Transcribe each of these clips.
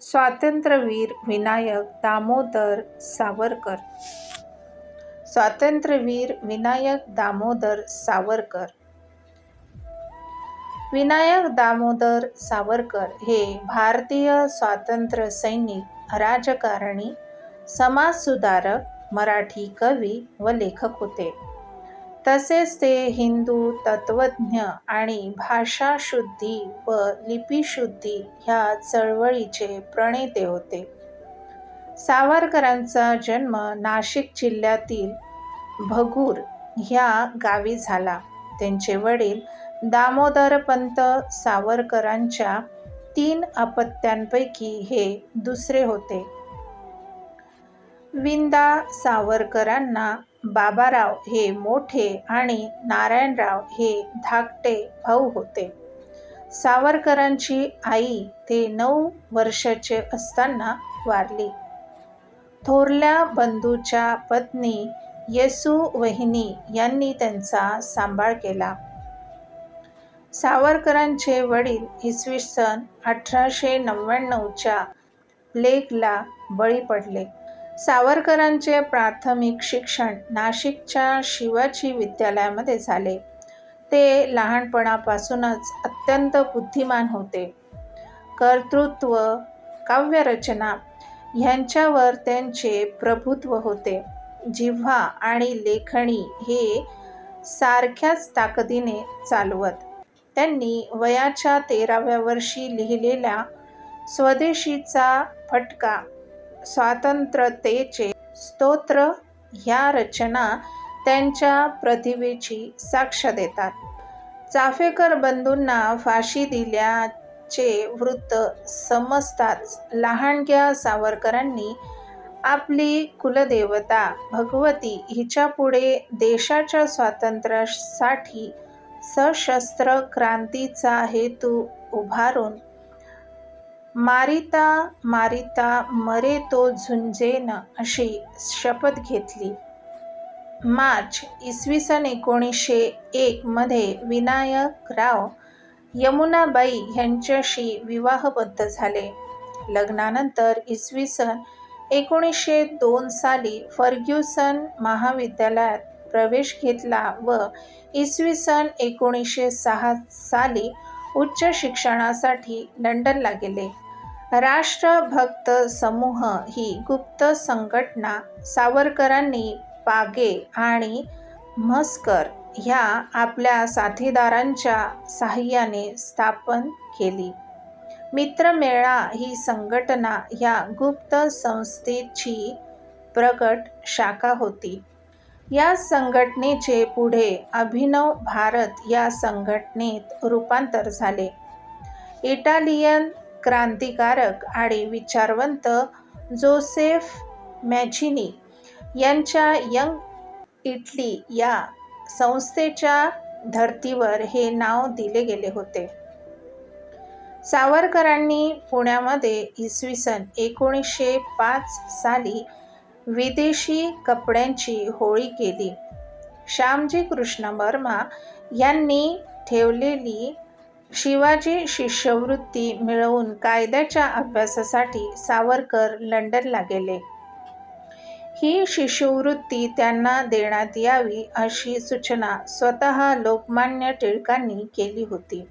स्वातंत्र्यवीर विनायक दामोदर सावरकर. स्वातंत्र्यवीर विनायक दामोदर सावरकर. विनायक दामोदर सावरकर हे भारतीय स्वातंत्र्य सैनिक, राजकारणी, समाजसुधारक, मराठी कवी व लेखक होते. तसेच ते हिंदू तत्त्वज्ञ आणि भाषाशुद्धी व लिपीशुद्धी ह्या चळवळीचे प्रणेते होते. सावरकरांचा जन्म नाशिक जिल्ह्यातील भगूर ह्या गावी झाला. त्यांचे वडील दामोदरपंत सावरकरांच्या 3 अपत्यांपैकी हे दुसरे होते. विंदा सावरकरांना बाबाराव हे मोठे आणि नारायणराव हे धाकटे भाऊ होते. सावरकरांची आई ते 9 वर्षाचे असताना वारली. थोरल्या बंधूच्या पत्नी येसूवहिनी यांनी त्यांचा सांभाळ केला. सावरकरांचे वडील इसवी सन 1899च्या प्लेगला बळी पडले. सावरकरांचे प्राथमिक शिक्षण नाशिकच्या शिवाजी विद्यालयामध्ये झाले. ते लहानपणापासूनच अत्यंत बुद्धिमान होते. कर्तृत्व, काव्यरचना ह्यांच्यावर त्यांचे प्रभुत्व होते. जिव्हा आणि लेखणी हे सारख्याच ताकदीने चालवत. त्यांनी वयाच्या 13व्या वर्षी लिहिलेल्या स्वदेशीचा फटका, स्वातंत्र्यतेचे स्तोत्र ह्या रचना त्यांच्या प्रतिभेची साक्ष देतात. चाफेकर बंधूंना फाशी दिल्याचे वृत्त समजताच लहानग्या सावरकरांनी आपली कुलदेवता भगवती हिच्यापुढे देशाच्या स्वातंत्र्यासाठी सशस्त्र क्रांतीचा हेतू उभारून मारिता मारिता मरे तो झुंजेन अशी शपथ घेतली. मार्च इसवी सन 1901 मध्ये विनायकराव यमुनाबाई यांच्याशी विवाहबद्ध झाले. लग्नानंतर इसवी सन 1902 साली फर्ग्युसन महाविद्यालयात प्रवेश घेतला व इसवी सन 1906 साली उच्च शिक्षणासाठी लंडनला गेले. राष्ट्रभक्त समूह ही गुप्त संघटना सावरकरांनी पागे आणि म्हसकर ह्या आपल्या साथीदारांच्या साहाय्याने स्थापन केली. मित्रमेळा ही संघटना ह्या गुप्त संस्थेची प्रगत शाखा होती. या संघटनेचे पुढे अभिनव भारत या संघटनेत रूपांतर झाले. इटालियन क्रांतिकारक आणि विचारवंत जोसेफ मॅझिनी यांच्या यंग इटली या संस्थेच्या धर्तीवर हे नाव दिले गेले होते. सावरकरांनी पुण्यामध्ये इसवी सन 1905 साली विदेशी कपड्यांची होळी केली. श्यामजी कृष्ण वर्मा यांनी ठेवलेली शिवाजी शिष्यवृत्ती मिळवून कायद्याच्या अभ्यासासाठी सावरकर लंडनला गेले. ही शिष्यवृत्ती त्यांना देण्यात यावी अशी सूचना स्वतः लोकमान्य टिळकांनी केली होती.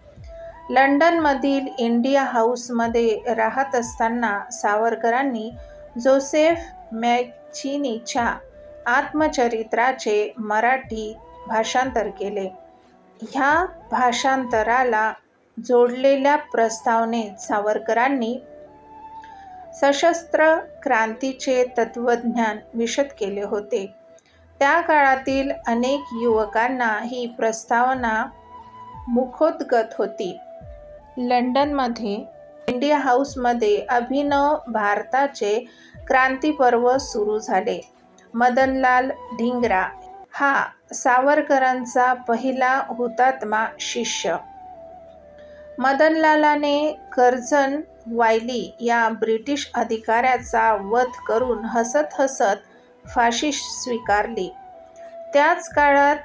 लंडनमधील इंडिया हाऊसमध्ये राहत असताना सावरकरांनी जोसेफ मॅझिनीच्या आत्मचरित्राचे मराठी भाषांतर केले. ह्या भाषांतराला जोडलेल्या प्रस्तावनेत सावरकरांनी सशस्त्र क्रांतीचे तत्त्वज्ञान विशद केले होते. त्या काळातील अनेक युवकांना ही प्रस्तावना मुखोद्गत होती. लंडनमध्ये इंडिया हाऊसमध्ये अभिनव भारताचे क्रांतिपर्व सुरू झाले. मदनलाल धिंग्रा हा सावरकरांचा पहिला हुतात्मा शिष्य. मदनलालाने कर्झन वायली या ब्रिटिश अधिकाऱ्याचा वध करून हसत हसत फाशी स्वीकारली. त्याच काळात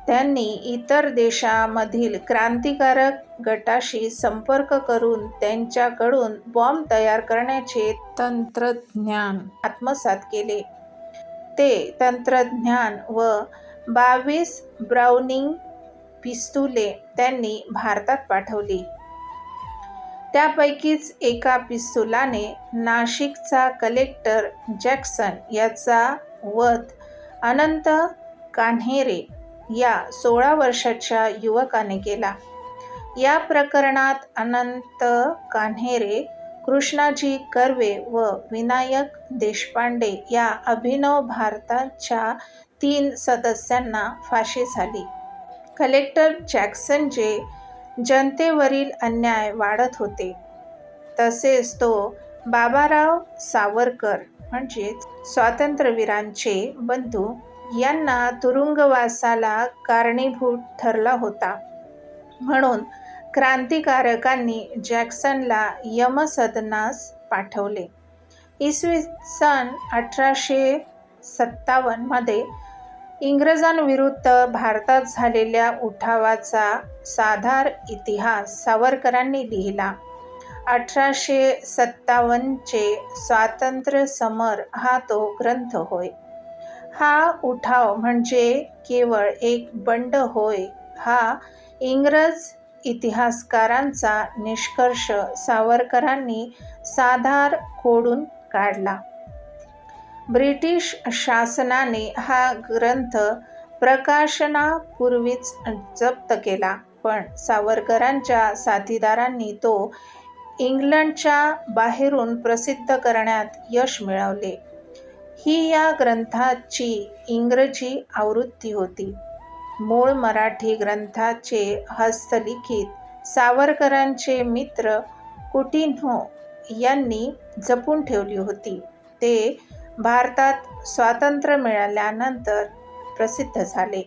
त्यांनी इतर देशांमधील क्रांतिकारक गटाशी संपर्क करून त्यांच्याकडून बॉम्ब तयार करण्याचे तंत्रज्ञान आत्मसात केले. ते तंत्रज्ञान व 22 ब्राउनिंग पिस्तुले त्यांनी भारतात पाठवली. त्यापैकीच एका पिस्तुलाने नाशिकचा कलेक्टर जॅक्सन याचा वध अनंत कान्हेरे या 16 वर्षाच्या युवकाने केला. या प्रकरणात अनंत कान्हेरे, कृष्णाजी कर्वे व विनायक देशपांडे या अभिनव भारताच्या 3 सदस्यांना फाशी झाली. कलेक्टर जॅक्सनचे जनतेवरील अन्याय वाढत होते. तसेच तो बाबाराव सावरकर म्हणजेच स्वातंत्र्यवीरांचे बंधू यांना तुरुंगवासाला कारणीभूत ठरला होता. म्हणून क्रांतिकारकांनी जॅक्सनला यमसदनास पाठवले. इसवी सन 1857 मध्ये इंग्रजांविरुद्ध भारतात झालेल्या उठावाचा साधार इतिहास सावरकरांनी लिहिला. 1857 चे स्वातंत्र्य समर हा तो ग्रंथ होय. हा उठाव म्हणजे केवळ एक बंड होय हा इंग्रज इतिहासकारांचा निष्कर्ष सावरकरांनी साधार खोडून काढला. ब्रिटिश शासनाने हा ग्रंथ प्रकाशनापूर्वीच जप्त केला, पण सावरकरांच्या साथीदारांनी तो इंग्लंडच्या बाहेरून प्रसिद्ध करण्यात यश मिळवले. ही या ग्रंथाची इंग्रजी आवृत्ती होती. मूळ मराठी ग्रंथाचे हस्तलिखित सावरकरांचे मित्र कुटिन्हो यांनी जपून ठेवली होती. ते भारतात स्वातंत्र्य मिळाल्यानंतर प्रसिद्ध झाले.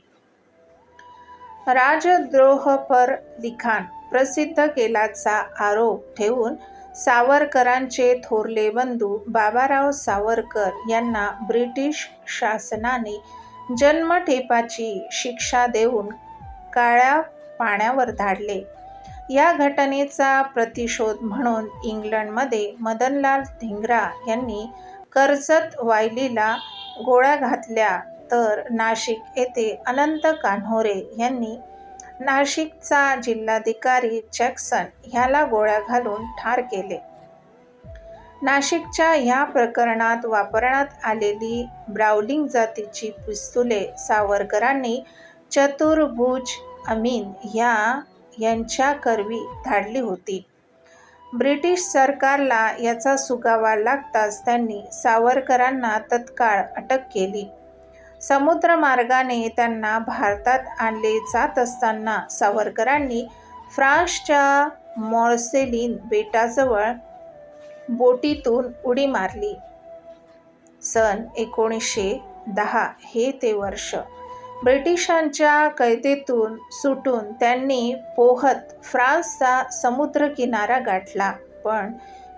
राजद्रोहपर लिखाण प्रसिद्ध केल्याचा आरोप ठेवून सावरकरांचे थोरले बंधू बाबाराव सावरकर यांना ब्रिटिश शासनाने जन्मठेपाची शिक्षा देऊन काळ्या पाण्यावर धाडले. या घटनेचा प्रतिशोध म्हणून इंग्लंडमध्ये मदनलाल धिंग्रा यांनी कर्जत वायलीला गोळ्या घातल्या, तर नाशिक येथे अनंत कान्होरे यांनी नाशिकचा जिल्हाधिकारी जॅक्सन ह्याला गोळ्या घालून ठार केले. नाशिकच्या ह्या प्रकरणात वापरण्यात आलेली ब्राउनिंग जातीची पिस्तुले सावरकरांनी चतुर्भुज अमीन यांच्याकरवी धाडली होती. ब्रिटिश सरकारला याचा सुगावा लागताच त्यांनी सावरकरांना तत्काळ अटक केली. समुद्रमार्गाने त्यांना भारतात आणले जात असताना सावरकरांनी फ्रान्सच्या मॉर्सेलिन बेटाजवळ बोटीतून उडी मारली. सन 1910 हे ते वर्ष. ब्रिटिशांच्या कैदेतून सुटून त्यांनी पोहत फ्रान्सचा समुद्रकिनारा गाठला, पण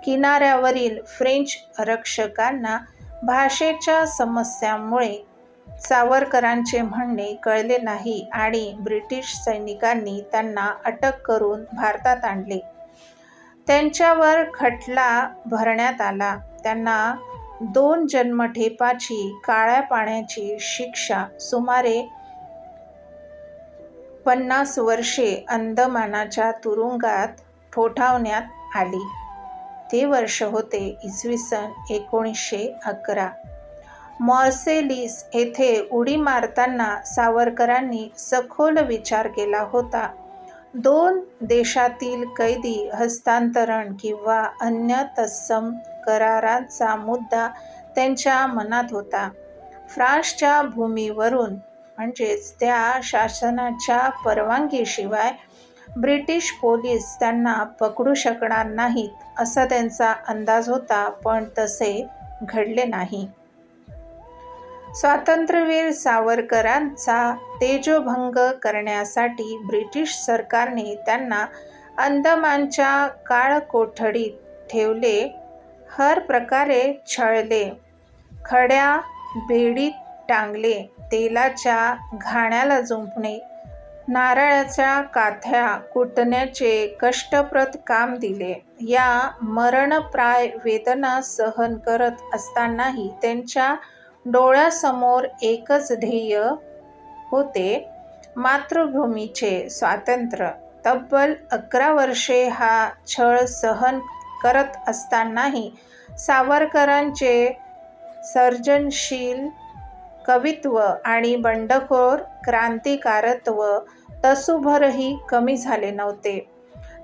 किनाऱ्यावरील फ्रेंच रक्षकांना भाषेच्या समस्यांमुळे सावरकरांचे म्हणणे कळले नाही आणि ब्रिटिश सैनिकांनी त्यांना अटक करून भारतात आणले. त्यांच्यावर खटला भरण्यात आला. त्यांना 2 जन्मठेपाची काळ्या पाण्याची शिक्षा, सुमारे 50 वर्षे अंदमानाच्या तुरुंगात ठोठावण्यात आली. ते वर्ष होते इसवी सन 1911. मॉर्सेलिस येथे उडी मारताना सावरकरांनी सखोल विचार केला होता. 2 देशातील कैदी हस्तांतरण किंवा अन्य तत्सम करारांचा मुद्दा त्यांच्या मनात होता. फ्रान्सच्या भूमीवरून म्हणजेच त्या शासनाच्या परवानगीशिवाय ब्रिटिश पोलीस त्यांना पकडू शकणार नाहीत असा त्यांचा अंदाज होता, पण तसे घडले नाही. स्वातंत्र्यवीर सावरकरांचा तेजोभंग करण्यासाठी ब्रिटिश सरकारने त्यांना अंदमानच्या काळकोठडीत ठेवले, हर प्रकारे छळले, खड्या बेडीत टांगले, तेलाच्या घाण्याला जुंपणे, नारळाच्या काथ्या कुटण्याचे कष्टप्रद काम दिले. या मरणप्राय वेदना सहन करत असतानाही त्यांच्या डोळ्यासमोर एकच ध्येय होते, मातृभूमीचे स्वातंत्र्य. तब्बल 11 वर्षे हा छळ सहन करत असतानाही सावरकरांचे सर्जनशील कवित्व आणि बंडखोर क्रांतिकारत्व तसूभरही कमी झाले नव्हते.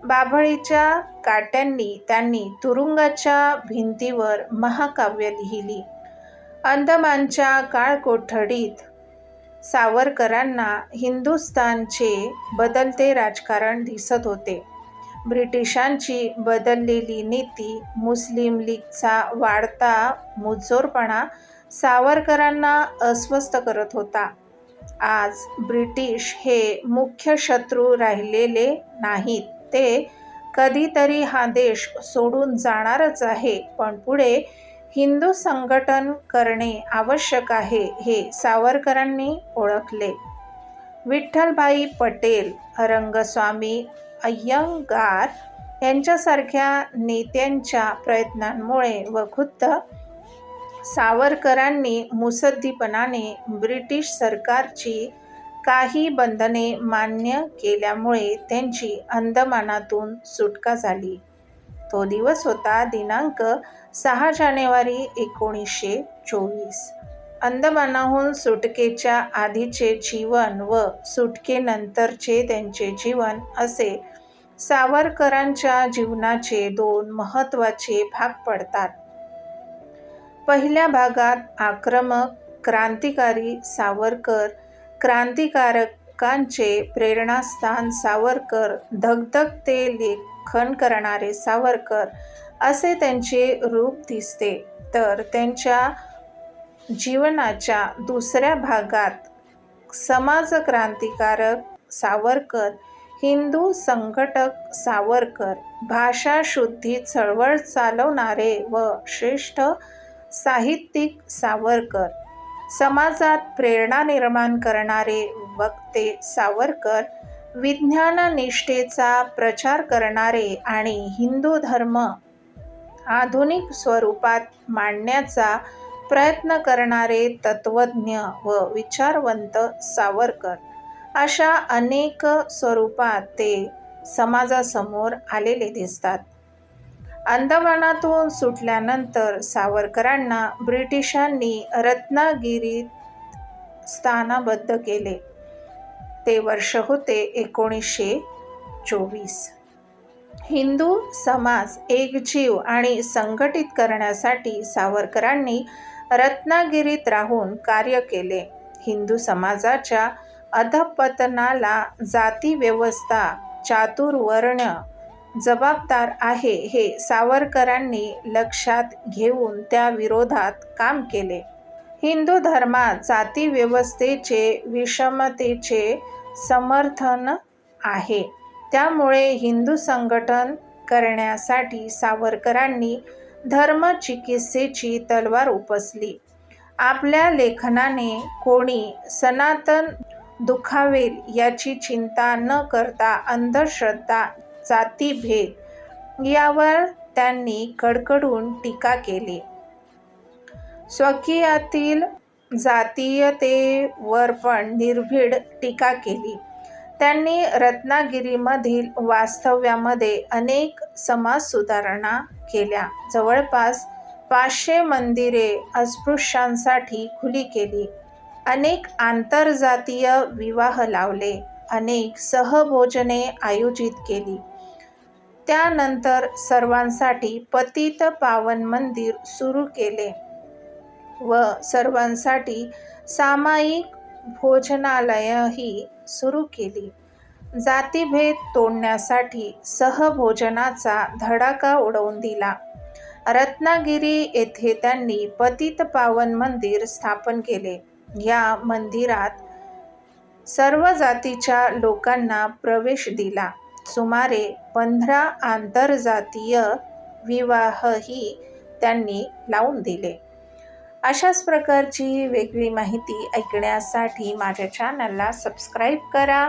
बाभळीच्या काट्यांनी त्यांनी तुरुंगाच्या भिंतीवर महाकाव्य लिहिली. अंदमानच्या काळकोठडीत सावरकरांना हिंदुस्थानचे बदलते राजकारण दिसत होते. ब्रिटिशांची बदललेली नीती, मुस्लिम लीगचा वाढता मुजोरपणा सावरकरांना अस्वस्थ करत होता. आज ब्रिटिश हे मुख्य शत्रू राहिलेले नाहीत. ते कधीतरी हा देश सोडून जाणारच आहे, पण पुढे हिंदू संघटन करणे आवश्यक आहे हे सावरकरांनी ओळखले. विठ्ठलभाई पटेल, रंगस्वामी अय्यंगार यांच्यासारख्या नेत्यांच्या प्रयत्नांमुळे व खुद्द सावरकरांनी मुत्सद्दीपणाने ब्रिटिश सरकारची काही बंधने मान्य केल्यामुळे त्यांची अंदमानातून सुटका झाली. तो दिवस होता दिनांक 6 जानेवारी 1924. अंदमानाहून सुटकेच्या आधीचे जीवन व सुटकेनंतरचे त्यांचे जीवन असे सावरकरांच्या जीवनाचे 2 महत्त्वाचे भाग पडतात. पहिल्या भागात आक्रमक क्रांतिकारी सावरकर, क्रांतिकारकांचे प्रेरणास्थान सावरकर, धगधगते लेखन करणारे सावरकर असे त्यांचे रूप दिसते. तर त्यांच्या जीवनाच्या दुसऱ्या भागात समाजक्रांतिकारक सावरकर, हिंदू संघटक सावरकर, भाषाशुद्धी चळवळ चालवणारे व श्रेष्ठ साहित्यिक सावरकर, समाजात प्रेरणा निर्माण करणारे वक्ते सावरकर, विज्ञाननिष्ठेचा प्रचार करणारे आणि हिंदू धर्म आधुनिक स्वरूपात मांडण्याचा प्रयत्न करणारे तत्त्वज्ञ व विचारवंत सावरकर अशा अनेक स्वरूपात ते समाजासमोर आलेले दिसतात. अंदमानातून सुटल्यानंतर सावरकरांना ब्रिटिशांनी रत्नागिरीत स्थानबद्ध केले. ते वर्ष होते 1924. हिंदू समाज एकजीव आणि संघटित करण्यासाठी सावरकरांनी रत्नागिरीत राहून कार्य केले. हिंदू समाजाच्या अधःपतनाला जातीव्यवस्था, चातुर्वर्ण जबाबदार आहे हे सावरकरांनी लक्षात घेऊन त्या विरोधात काम केले. हिंदू धर्मात जातीव्यवस्थेचे विषमतेचे समर्थन आहे. त्यामुळे हिंदू संघटन करण्यासाठी सावरकरांनी धर्मचिकित्सेची तलवार उपसली. आपल्या लेखनाने कोणी सनातन दुखावेल याची चिंता न करता अंधश्रद्धा, जातीभेद यावर त्यांनी कडकडून टीका केली. स्वकीयातील जातीयतेवर पण निर्भीड टीका केली. त्यांनी रत्नागिरीमधील वास्तव्यामध्ये अनेक समाजसुधारणा केल्या. जवळपास 500 मंदिरे अस्पृश्यांसाठी खुली केली. अनेक आंतरजातीय विवाह लावले. अनेक सहभोजने आयोजित केली. त्यानंतर सर्वांसाठी पतित पावन मंदिर सुरू केले व सर्वांसाठी सामायिक भोजनालयही सुरू केली. जातीभेद तोडण्यासाठी सहभोजनाचा धडाका उडवून दिला. रत्नागिरी येथे त्यांनी पतित पावन मंदिर स्थापन केले. या मंदिरात सर्व जातीच्या लोकांना प्रवेश दिला. सुमारे 15 आंतरजातीय विवाहही त्यांनी लावून दिले. अशाच प्रकारची वेगळी माहिती ऐकण्यासाठी माझ्या चॅनलला सबस्क्राईब करा.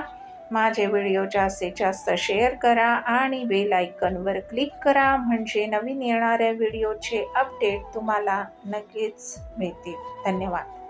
माझे व्हिडिओ जास्तीत जास्त शेअर करा आणि बेल आयकॉनवर क्लिक करा, म्हणजे नवीन येणाऱ्या व्हिडिओचे अपडेट तुम्हाला नक्कीच मिळतील. धन्यवाद.